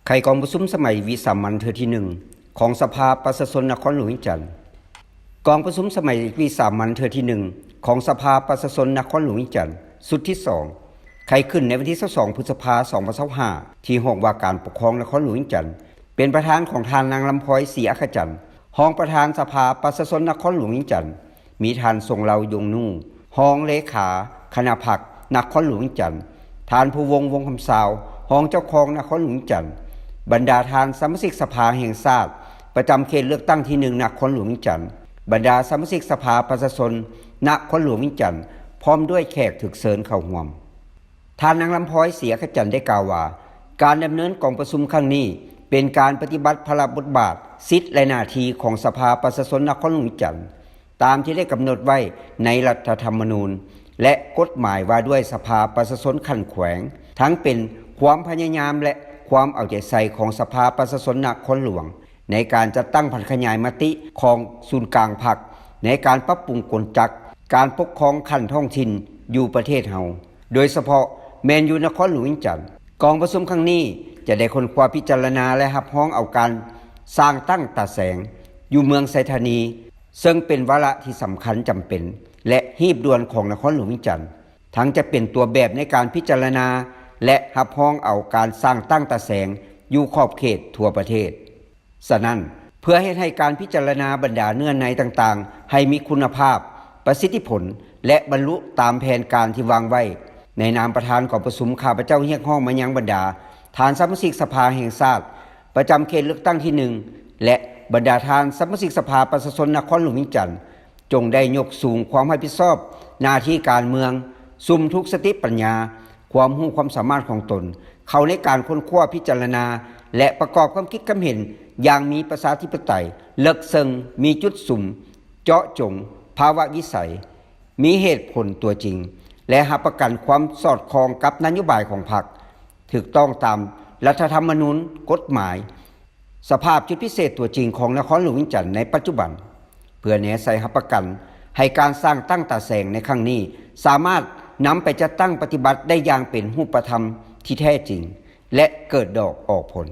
ไขกองประชุมสมัยวิสามัญเทือที่1ของสภาประชาชนนครหลวงวิจันทร์กองประชุมสมัยวิสามัญเทือที่1ของสภาประชาชนนครหลวงวิจันทร์สุดที่2ไขขึ้นในวันที่22พฤษภาคม2025ที่ห้องว่าการปกครองนครหลวงวิจันทร์เป็นประธานของทานนางลำพอยศรีอัครจันทร์รองประธานสภาประชาชนนครหลวงวิจันทร์มีทานทรงเรายงนู่รองเลขาคณะพรรคนครหลวงวิจันทร์ทานผู้วงคำสาวรองเจ้าของนครหลวงวิจันทร์บรรดาทานสมาชิกสภาแห่งชาติประจำเขตเลือกตั้งที่1นครหลวงวิจันทร์บรรดาสมาชิกสภาประชาชนนครหลวงวิจันทร์พร้อมด้วยแขกถึกเชิญเข้าร่วมทานนางลำพอยศรีอัครจันทร์ได้กล่าวว่าการดำเนินกองประชุมครั้งนี้เป็นการปฏิบัติภาระบทบาทสิทธิและหน้าที่ของสภาประชาชนนครหลวงวิจันทร์ตามที่ได้กำหนดไว้ในรัฐธรรมนูญและกฎหมายว่าด้วยสภาประชาชนขั้นแขวงทั้งเป็นความพยายามและความเอาใจใส่ของสภาประชาชนนครหลวงในการจัดตั้งผันขยายมติของศูนย์กลางพรรคในการปรับปรุงกลจักรการปกครองขั้นท้องถิ่นอยู่ประเทศเฮาโดยเฉพาะแมนยูนครหลวงวิจันทร์กองประชุมครั้งนี้จะได้ค้นคว้าพิจารณาและรับร้องเอาการสร้างตั้งตาแสงอยู่เมืองไซธานีซึ่งเป็นวาระที่สำคัญจำเป็นและหีบด่วนของนครหลวงวิจันทร์ทั้งจะเป็นตัวแบบในการพิจารณาและรับร้องเอาการสร้างตั้งตาแสงอยู่ขอบเขตทั่วประเทศฉะนั้นเพื่อให้การพิจารณาบรรดาเนื้อในต่างๆให้มีคุณภาพประสิทธิผลและบรรลุตามแผนการที่วางไว้ในนามประธานกองประชุมข้าพเจ้าเรียกร้องมายังบรรดาทานสมาชิกสภาแห่งชาติประจำเขตเลือกตั้งที่1และบรรดาทานสมาชิกสภาประชาชนนครหลวงวิจันทร์จงได้ยกสูงความรับผิดชอบหน้าที่การเมืองซุ่มทุกสติปัญญาความรู้ความสามารถของตนเข้าในการค้นคว้าพิจารณาและประกอบความคิดความเห็นอย่างมีประชาธิปไตยเลิกซึ่งมีจุดสุ่มเจาะจงภาวะวิสัยมีเหตุผลตัวจริงและรับประกันความสอดคล้องกับนโยบายของพรรคถูกต้องตามรัฐธรรมนูญกฎหมายสภาพจุดพิเศษตัวจริงของนครหลวงวิจันทร์ในปัจจุบันเพื่อแน่ใจรับประกันให้การสร้างตั้งตาแสงในครั้งนี้สามารถนำไปจัดตั้งปฏิบัติได้อย่างเป็นรูปธรรมที่แท้จริงและเกิดดอกออกผล